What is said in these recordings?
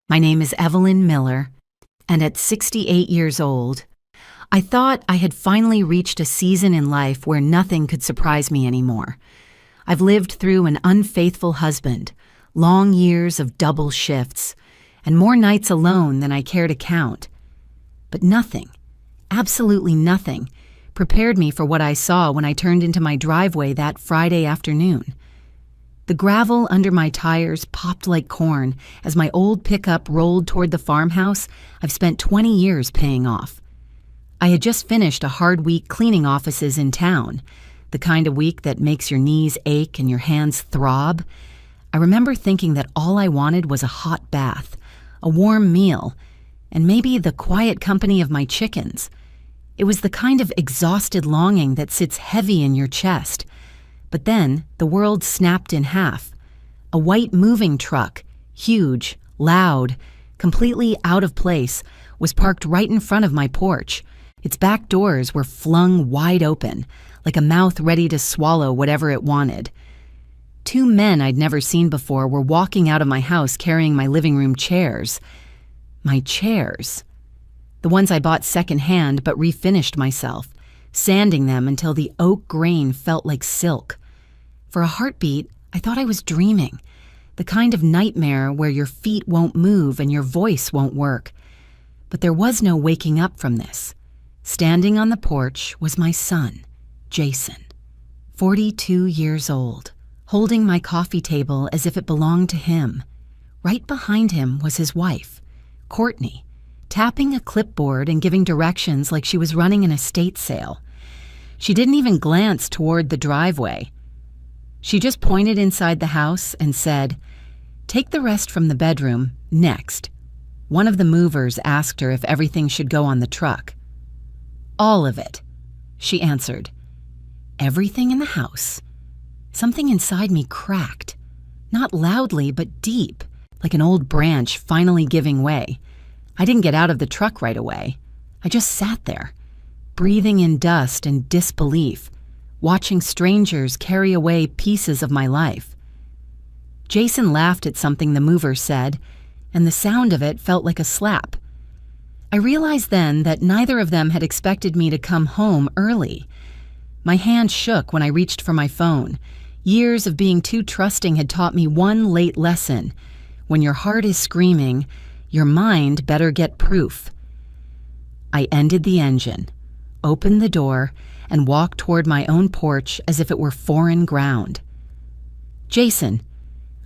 My name is Evelyn Miller, and at 68 years old, I thought I had finally reached a season in life where nothing could surprise me anymore. I've lived through an unfaithful husband, long years of double shifts, and more nights alone than I care to count. But nothing, absolutely nothing, prepared me for what I saw when I turned into my driveway that Friday afternoon. The gravel under my tires popped like corn as my old pickup rolled toward the farmhouse I've spent 20 years paying off. I had just finished a hard week cleaning offices in town, the kind of week that makes your knees ache and your hands throb. I remember thinking that all I wanted was a hot bath, a warm meal, and maybe the quiet company of my chickens. It was the kind of exhausted longing that sits heavy in your chest. But then the world snapped in half. A white moving truck, huge, loud, completely out of place, was parked right in front of my porch. Its back doors were flung wide open, like a mouth ready to swallow whatever it wanted. Two men I'd never seen before were walking out of my house carrying my living room chairs. My chairs. The ones I bought secondhand but refinished myself, sanding them until the oak grain felt like silk. For a heartbeat, I thought I was dreaming, the kind of nightmare where your feet won't move and your voice won't work. But there was no waking up from this. Standing on the porch was my son, Jason, 42 years old, holding my coffee table as if it belonged to him. Right behind him was his wife, Courtney, tapping a clipboard and giving directions like she was running an estate sale. She didn't even glance toward the driveway. She just pointed inside the house and said, "Take the rest from the bedroom, next." One of the movers asked her if everything should go on the truck. "All of it," she answered. Everything in the house. Something inside me cracked, not loudly but deep, like an old branch finally giving way. I didn't get out of the truck right away. I just sat there, breathing in dust and disbelief, watching strangers carry away pieces of my life. Jason laughed at something the mover said, and the sound of it felt like a slap. I realized then that neither of them had expected me to come home early. My hand shook when I reached for my phone. Years of being too trusting had taught me one late lesson. When your heart is screaming, your mind better get proof. I ended the engine, opened the door, and walked toward my own porch as if it were foreign ground. "Jason,"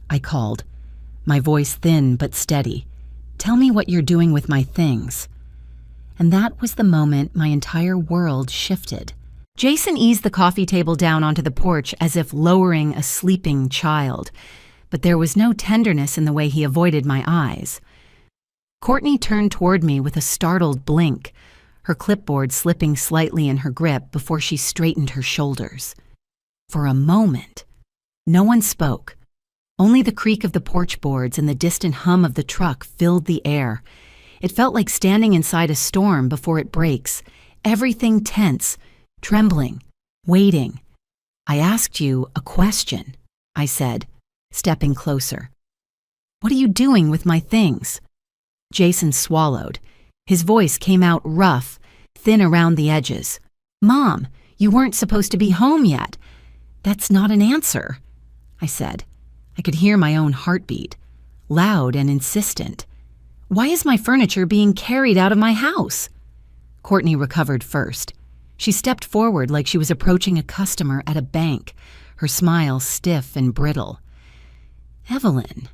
I called, my voice thin but steady, "tell me what you're doing with my things." And that was the moment my entire world shifted. Jason eased the coffee table down onto the porch as if lowering a sleeping child, but there was no tenderness in the way he avoided my eyes. Courtney turned toward me with a startled blink, her clipboard slipping slightly in her grip before she straightened her shoulders. For a moment, no one spoke. Only the creak of the porch boards and the distant hum of the truck filled the air. It felt like standing inside a storm before it breaks, everything tense, trembling, waiting. "I asked you a question," I said, stepping closer. "What are you doing with my things?" Jason swallowed. His voice came out rough, thin around the edges. "Mom, you weren't supposed to be home yet." "That's not an answer," I said. I could hear my own heartbeat, loud and insistent. "Why is my furniture being carried out of my house?" Courtney recovered first. She stepped forward like she was approaching a customer at a bank, her smile stiff and brittle. "Evelyn,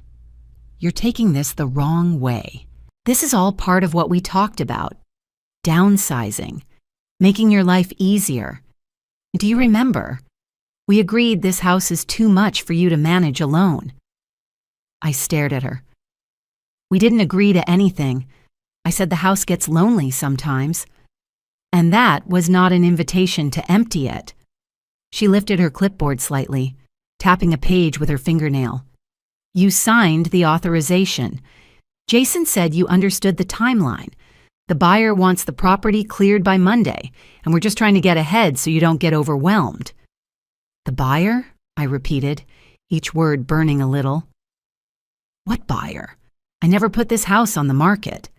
you're taking this the wrong way. This is all part of what we talked about. Downsizing, making your life easier. Do you remember? We agreed this house is too much for you to manage alone." I stared at her. "We didn't agree to anything. I said the house gets lonely sometimes. And that was not an invitation to empty it." She lifted her clipboard slightly, tapping a page with her fingernail. "You signed the authorization. Jason said you understood the timeline. The buyer wants the property cleared by Monday, and we're just trying to get ahead so you don't get overwhelmed." "The buyer?" I repeated, each word burning a little. "What buyer?" I never put this house on the market."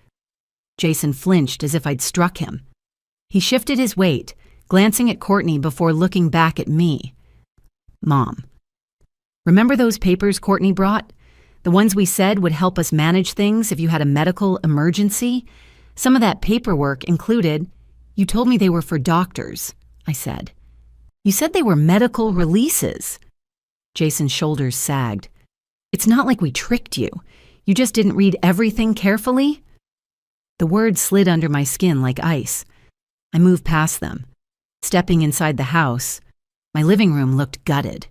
Jason flinched as if I'd struck him. He shifted his weight, glancing at Courtney before looking back at me. "Mom, remember those papers Courtney brought? The ones we said would help us manage things if you had a medical emergency? Some of that paperwork included—" "You told me they were for doctors," I said. "You said they were medical releases." Jason's shoulders sagged. "It's not like we tricked you. You just didn't read everything carefully?" The words slid under my skin like ice. I moved past them. Stepping inside the house, my living room looked gutted.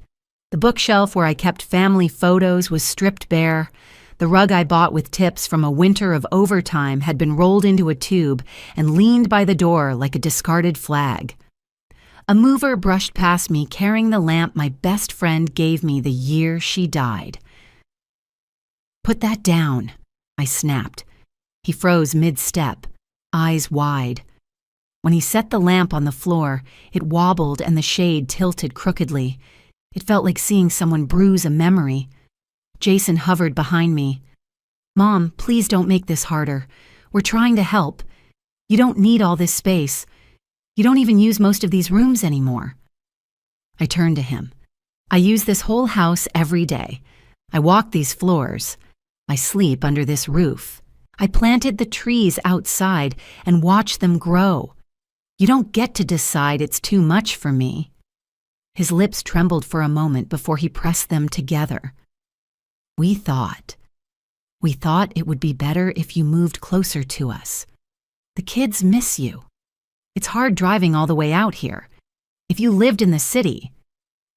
The bookshelf where I kept family photos was stripped bare. The rug I bought with tips from a winter of overtime had been rolled into a tube and leaned by the door like a discarded flag. A mover brushed past me carrying the lamp my best friend gave me the year she died. "Put that down," I snapped. He froze mid-step, eyes wide. When he set the lamp on the floor, it wobbled and the shade tilted crookedly. It felt like seeing someone bruise a memory. Jason hovered behind me. "Mom, please don't make this harder. We're trying to help. You don't need all this space. You don't even use most of these rooms anymore." I turned to him. "I use this whole house every day. I walk these floors. I sleep under this roof. I planted the trees outside and watch them grow. You don't get to decide it's too much for me." His lips trembled for a moment before he pressed them together. We thought it would be better if you moved closer to us. The kids miss you. It's hard driving all the way out here. If you lived in the city,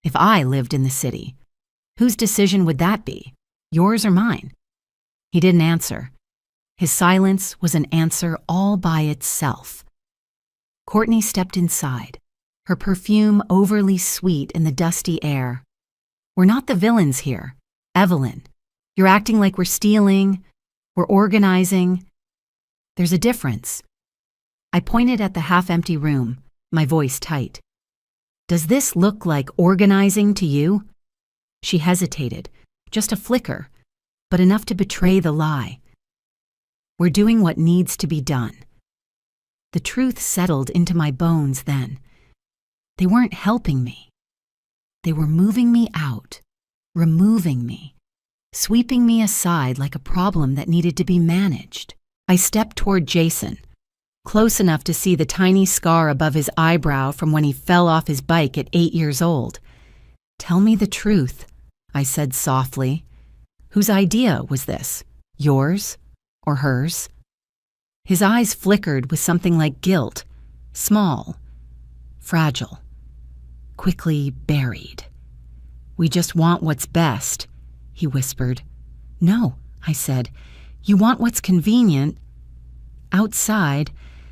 if I lived in the city, whose decision would that be? Yours or mine?" He didn't answer. His silence was an answer all by itself. Courtney stepped inside, her perfume overly sweet in the dusty air. "We're not the villains here. Evelyn, you're acting like we're stealing, we're organizing. There's a difference." I pointed at the half-empty room, my voice tight. "Does this look like organizing to you?" She hesitated, just a flicker, but enough to betray the lie. "We're doing what needs to be done." The truth settled into my bones then. They weren't helping me. They were moving me out, removing me, sweeping me aside like a problem that needed to be managed. I stepped toward Jason, close enough to see the tiny scar above his eyebrow from when he fell off his bike at 8 years old. "Tell me the truth," I said softly. "Whose idea was this? Yours or hers?" His eyes flickered with something like guilt, small, fragile, quickly buried. "We just want what's best," he whispered. "No," I said. "You want what's convenient." Outside,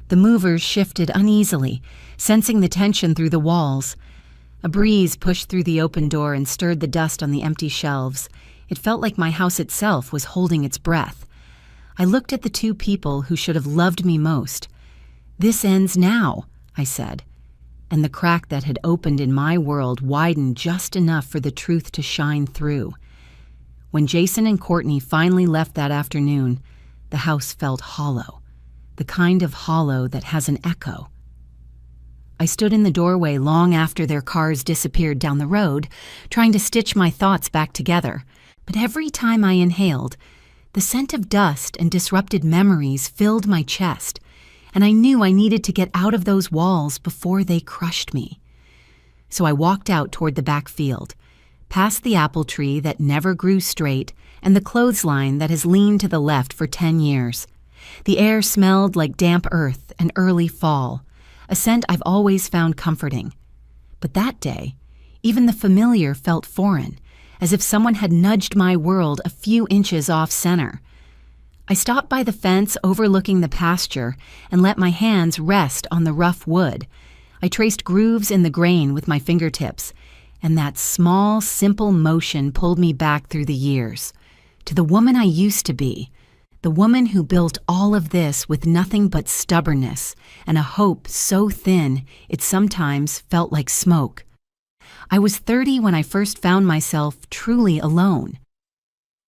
the movers shifted uneasily, sensing the tension through the walls. A breeze pushed through the open door and stirred the dust on the empty shelves. It felt like my house itself was holding its breath. I looked at the two people who should have loved me most. "This ends now," I said, and the crack that had opened in my world widened just enough for the truth to shine through. When Jason and Courtney finally left that afternoon, the house felt hollow, the kind of hollow that has an echo. I stood in the doorway long after their cars disappeared down the road, trying to stitch my thoughts back together. But every time I inhaled, the scent of dust and disrupted memories filled my chest, and I knew I needed to get out of those walls before they crushed me. So I walked out toward the back field, past the apple tree that never grew straight and the clothesline that has leaned to the left for 10 years. The air smelled like damp earth and early fall, a scent I've always found comforting. But that day, even the familiar felt foreign, as if someone had nudged my world a few inches off center. I stopped by the fence overlooking the pasture and let my hands rest on the rough wood. I traced grooves in the grain with my fingertips, and that small, simple motion pulled me back through the years, to the woman I used to be, the woman who built all of this with nothing but stubbornness and a hope so thin it sometimes felt like smoke. I was 30 when I first found myself truly alone.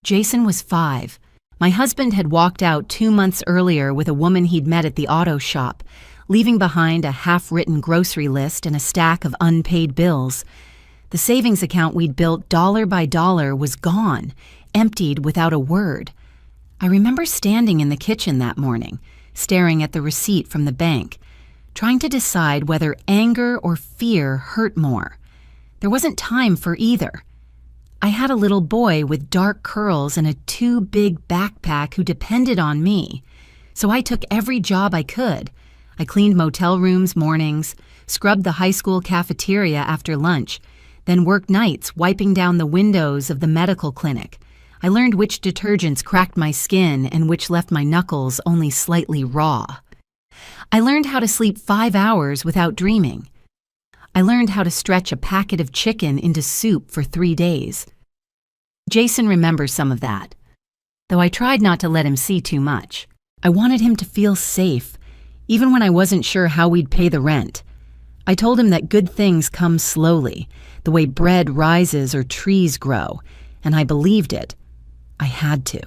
Jason was 5, My husband had walked out 2 months earlier with a woman he'd met at the auto shop, leaving behind a half-written grocery list and a stack of unpaid bills. The savings account we'd built dollar by dollar was gone, emptied without a word. I remember standing in the kitchen that morning, staring at the receipt from the bank, trying to decide whether anger or fear hurt more. There wasn't time for either. I had a little boy with dark curls and a too big backpack who depended on me, so I took every job I could. I cleaned motel rooms mornings, scrubbed the high school cafeteria after lunch, then worked nights wiping down the windows of the medical clinic. I learned which detergents cracked my skin and which left my knuckles only slightly raw. I learned how to sleep 5 hours without dreaming. I learned how to stretch a packet of chicken into soup for 3 days. Jason remembers some of that, though I tried not to let him see too much. I wanted him to feel safe, even when I wasn't sure how we'd pay the rent. I told him that good things come slowly, the way bread rises or trees grow, and I believed it. I had to.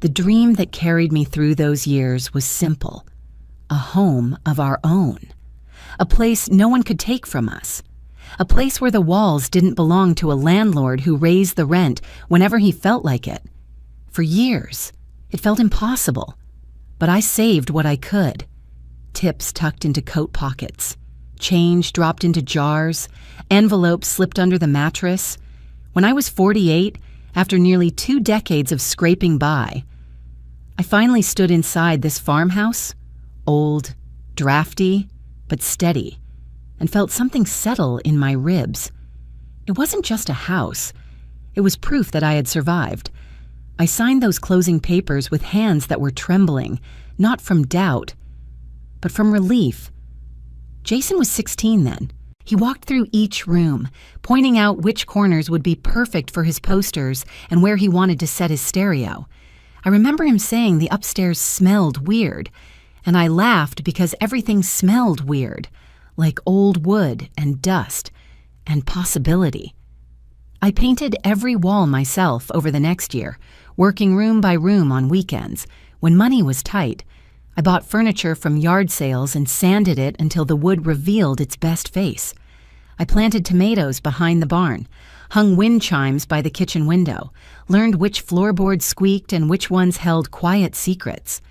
The dream that carried me through those years was simple: a home of our own, a place no one could take from us, a place where the walls didn't belong to a landlord who raised the rent whenever he felt like it. For years, it felt impossible, but I saved what I could. Tips tucked into coat pockets, change dropped into jars, envelopes slipped under the mattress. When I was 48, after nearly 2 decades of scraping by, I finally stood inside this farmhouse, old, drafty, but steady, and felt something settle in my ribs. It wasn't just a house. It was proof that I had survived. I signed those closing papers with hands that were trembling, not from doubt, but from relief. Jason was 16 then. He walked through each room, pointing out which corners would be perfect for his posters and where he wanted to set his stereo. I remember him saying the upstairs smelled weird, and I laughed because everything smelled weird, like old wood and dust and possibility. I painted every wall myself over the next year, working room by room on weekends. When money was tight, I bought furniture from yard sales and sanded it until the wood revealed its best face. I planted tomatoes behind the barn, hung wind chimes by the kitchen window, learned which floorboards squeaked and which ones held quiet secrets.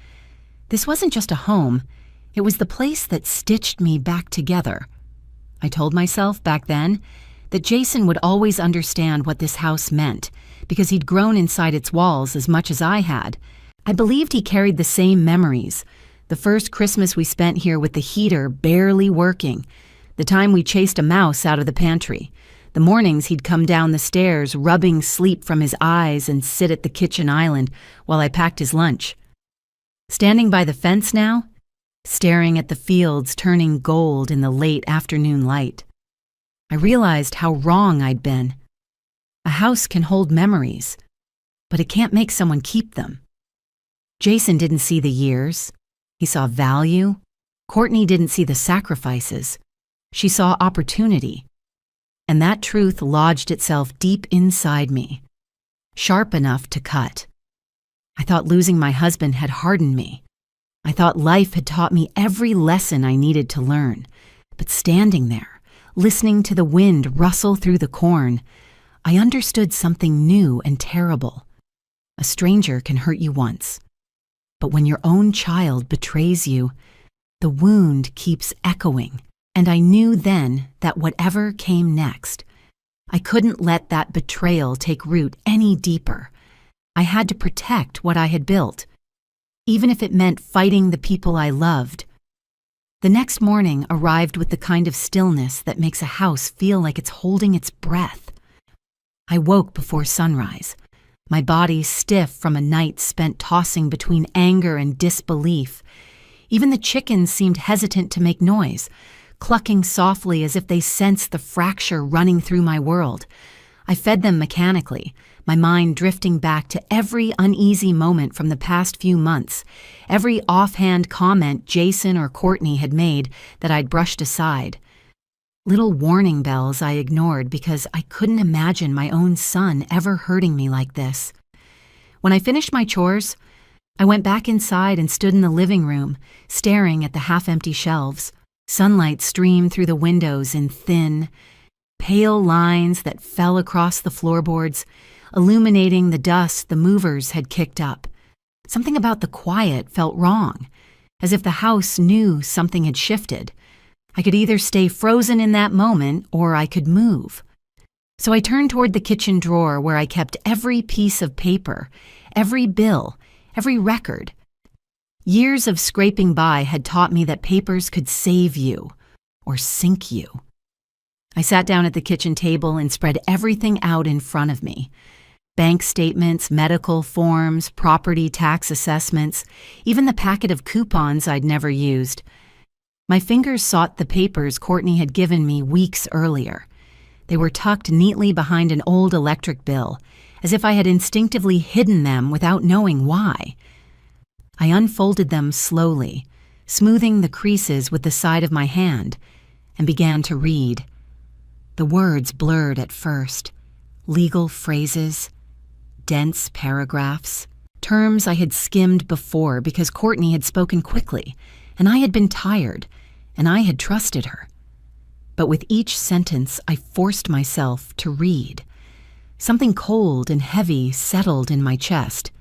This wasn't just a home, it was the place that stitched me back together. I told myself back then that Jason would always understand what this house meant, because he'd grown inside its walls as much as I had. I believed he carried the same memories: the first Christmas we spent here with the heater barely working, the time we chased a mouse out of the pantry, the mornings he'd come down the stairs rubbing sleep from his eyes and sit at the kitchen island while I packed his lunch. Standing by the fence now, staring at the fields turning gold in the late afternoon light, I realized how wrong I'd been. A house can hold memories, but it can't make someone keep them. Jason didn't see the years. He saw value. Courtney didn't see the sacrifices. She saw opportunity. And that truth lodged itself deep inside me, sharp enough to cut. I thought losing my husband had hardened me. I thought life had taught me every lesson I needed to learn. But standing there, listening to the wind rustle through the corn, I understood something new and terrible. A stranger can hurt you once, but when your own child betrays you, the wound keeps echoing. And I knew then that whatever came next, I couldn't let that betrayal take root any deeper. I had to protect what I had built, even if it meant fighting the people I loved. The next morning arrived with the kind of stillness that makes a house feel like it's holding its breath. I woke before sunrise, my body stiff from a night spent tossing between anger and disbelief. Even the chickens seemed hesitant to make noise, clucking softly as if they sensed the fracture running through my world. I fed them mechanically, my mind drifting back to every uneasy moment from the past few months, every offhand comment Jason or Courtney had made that I'd brushed aside. Little warning bells I ignored because I couldn't imagine my own son ever hurting me like this. When I finished my chores, I went back inside and stood in the living room, staring at the half-empty shelves. Sunlight streamed through the windows in thin, pale lines that fell across the floorboards, illuminating the dust the movers had kicked up. Something about the quiet felt wrong, as if the house knew something had shifted. I could either stay frozen in that moment or I could move. So I turned toward the kitchen drawer where I kept every piece of paper, every bill, every record. Years of scraping by had taught me that papers could save you or sink you. I sat down at the kitchen table and spread everything out in front of me. Bank statements, medical forms, property tax assessments, even the packet of coupons I'd never used. My fingers sought the papers Courtney had given me weeks earlier. They were tucked neatly behind an old electric bill, as if I had instinctively hidden them without knowing why. I unfolded them slowly, smoothing the creases with the side of my hand, and began to read. The words blurred at first. Legal phrases, dense paragraphs, terms I had skimmed before because Courtney had spoken quickly, and I had been tired, and I had trusted her. But with each sentence, I forced myself to read. Something cold and heavy settled in my chest.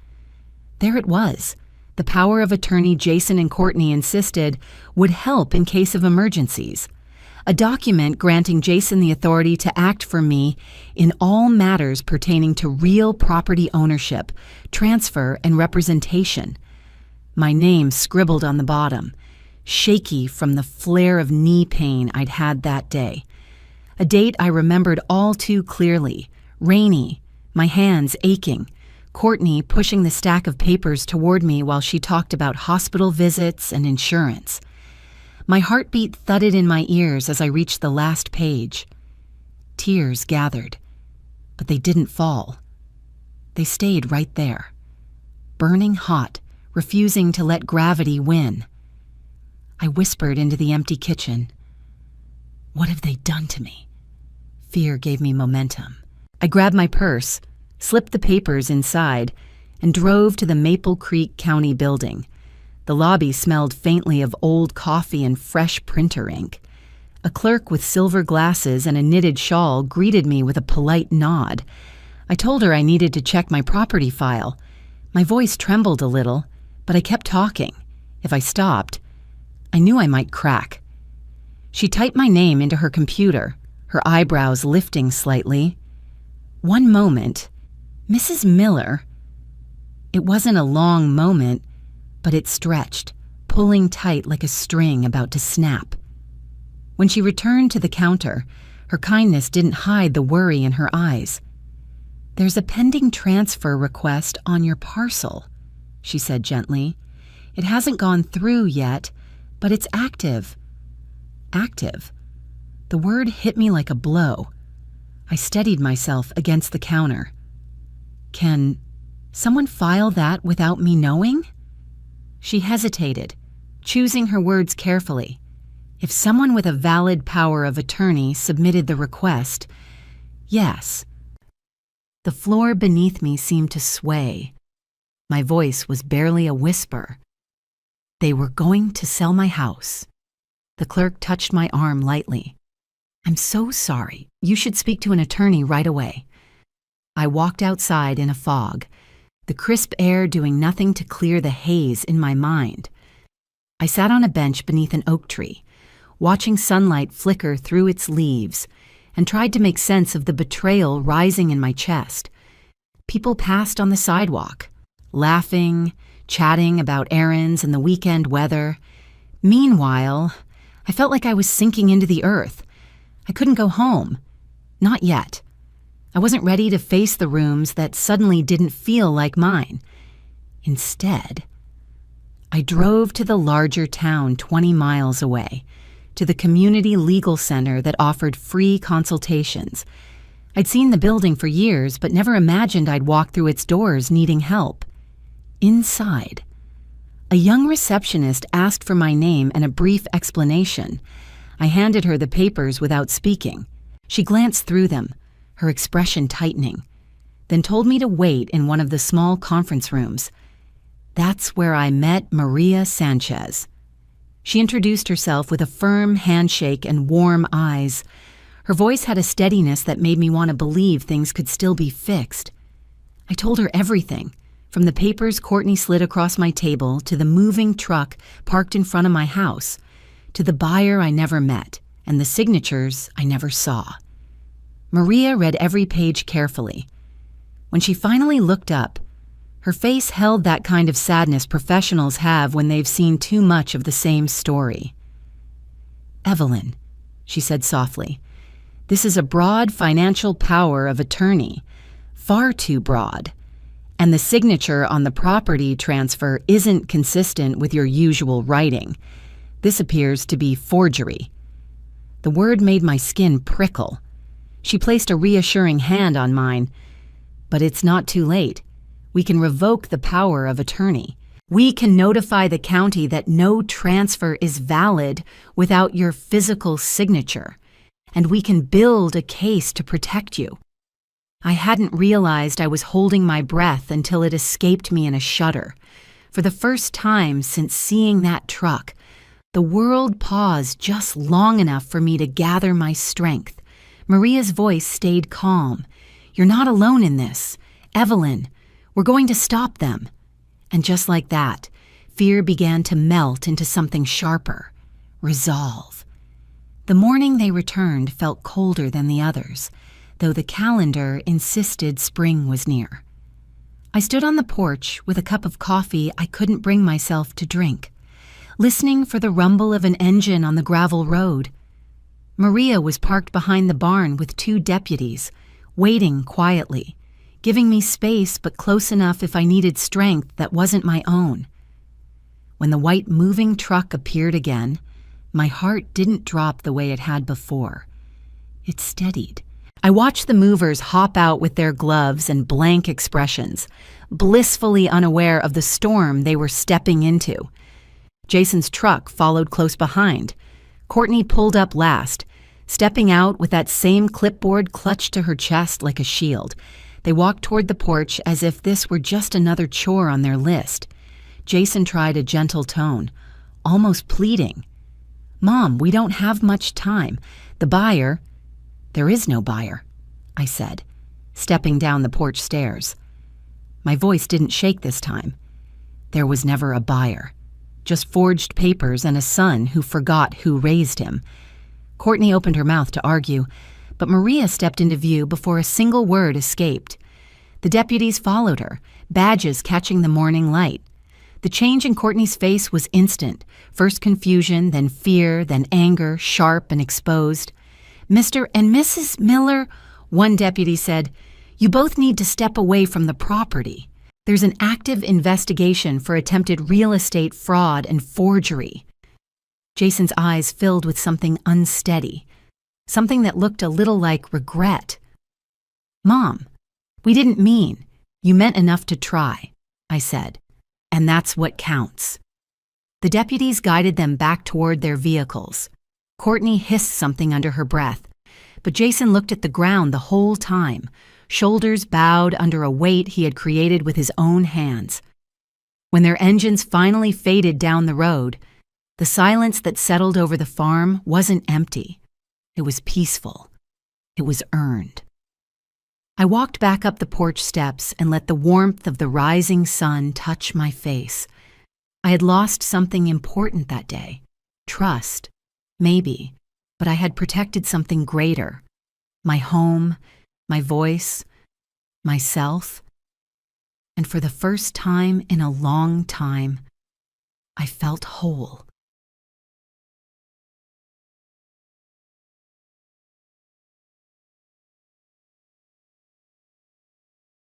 There it was. The power of attorney Jason and Courtney insisted would help in case of emergencies. A document granting Jason the authority to act for me in all matters pertaining to real property ownership, transfer, and representation. My name scribbled on the bottom, shaky from the flare of knee pain I'd had that day. A date I remembered all too clearly, rainy, my hands aching, Courtney pushing the stack of papers toward me while she talked about hospital visits and insurance. My heartbeat thudded in my ears as I reached the last page. Tears gathered, but they didn't fall. They stayed right there, burning hot, refusing to let gravity win. I whispered into the empty kitchen. What have they done to me? Fear gave me momentum. I grabbed my purse, slipped the papers inside, and drove to the Maple Creek County building. The lobby smelled faintly of old coffee and fresh printer ink. A clerk with silver glasses and a knitted shawl greeted me with a polite nod. I told her I needed to check my property file. My voice trembled a little, but I kept talking. If I stopped, I knew I might crack. She typed my name into her computer, her eyebrows lifting slightly. One moment, Mrs. Miller. It wasn't a long moment, but it stretched, pulling tight like a string about to snap. When she returned to the counter, her kindness didn't hide the worry in her eyes. There's a pending transfer request on your parcel, she said gently. It hasn't gone through yet, but it's active. Active. The word hit me like a blow. I steadied myself against the counter. Can someone file that without me knowing? She hesitated, choosing her words carefully. If someone with a valid power of attorney submitted the request, yes. The floor beneath me seemed to sway. My voice was barely a whisper. They were going to sell my house. The clerk touched my arm lightly. I'm so sorry. You should speak to an attorney right away. I walked outside in a fog, the crisp air doing nothing to clear the haze in my mind. I sat on a bench beneath an oak tree, watching sunlight flicker through its leaves, and tried to make sense of the betrayal rising in my chest. People passed on the sidewalk, laughing, chatting about errands and the weekend weather. Meanwhile, I felt like I was sinking into the earth. I couldn't go home. Not yet. I wasn't ready to face the rooms that suddenly didn't feel like mine. Instead, I drove to the larger town 20 miles away, to the community legal center that offered free consultations. I'd seen the building for years, but never imagined I'd walk through its doors needing help. Inside, a young receptionist asked for my name and a brief explanation. I handed her the papers without speaking. She glanced through them, her expression tightening. then told me to wait in one of the small conference rooms. That's where I met Maria Sanchez. She introduced herself with a firm handshake and warm eyes. Her voice had a steadiness that made me want to believe things could still be fixed. I told her everything, from the papers Courtney slid across my table to the moving truck parked in front of my house, to the buyer I never met and the signatures I never saw. Maria read every page carefully. When she finally looked up, her face held that kind of sadness professionals have when they've seen too much of the same story. "Evelyn," she said softly, "this is a broad financial power of attorney, far too broad, and the signature on the property transfer isn't consistent with your usual writing. This appears to be forgery." The word made my skin prickle. She placed a reassuring hand on mine. "But it's not too late. We can revoke the power of attorney. We can notify the county that no transfer is valid without your physical signature, and we can build a case to protect you." I hadn't realized I was holding my breath until it escaped me in a shudder. For the first time since seeing that truck, the world paused just long enough for me to gather my strength. Maria's voice stayed calm. "You're not alone in this. Evelyn, we're going to stop them." And just like that, fear began to melt into something sharper. Resolve. The morning they returned felt colder than the others, though the calendar insisted spring was near. I stood on the porch with a cup of coffee I couldn't bring myself to drink, listening for the rumble of an engine on the gravel road. Maria was parked behind the barn with 2 deputies, waiting quietly, giving me space but close enough if I needed strength that wasn't my own. When the white moving truck appeared again, my heart didn't drop the way it had before. It steadied. I watched the movers hop out with their gloves and blank expressions, blissfully unaware of the storm they were stepping into. Jason's truck followed close behind. Courtney pulled up last, stepping out with that same clipboard clutched to her chest like a shield. They walked toward the porch as if this were just another chore on their list. Jason tried a gentle tone, almost pleading. "Mom, we don't have much time. The buyer—" "There is no buyer," I said, stepping down the porch stairs. My voice didn't shake this time. There was never a buyer, just forged papers and a son who forgot who raised him. Courtney opened her mouth to argue, but Maria stepped into view before a single word escaped. The deputies followed her, badges catching the morning light. The change in Courtney's face was instant, first confusion, then fear, then anger, sharp and exposed. "Mr. and Mrs. Miller," one deputy said, "you both need to step away from the property. There's an active investigation for attempted real estate fraud and forgery." Jason's eyes filled with something unsteady, something that looked a little like regret. "Mom, we didn't mean. You meant enough to try," I said, "and that's what counts." The deputies guided them back toward their vehicles. Courtney hissed something under her breath, but Jason looked at the ground the whole time, shoulders bowed under a weight he had created with his own hands. When their engines finally faded down the road, the silence that settled over the farm wasn't empty. It was peaceful. It was earned. I walked back up the porch steps and let the warmth of the rising sun touch my face. I had lost something important that day. Trust, maybe, but I had protected something greater. My home, my voice, myself. And for the first time in a long time, I felt whole.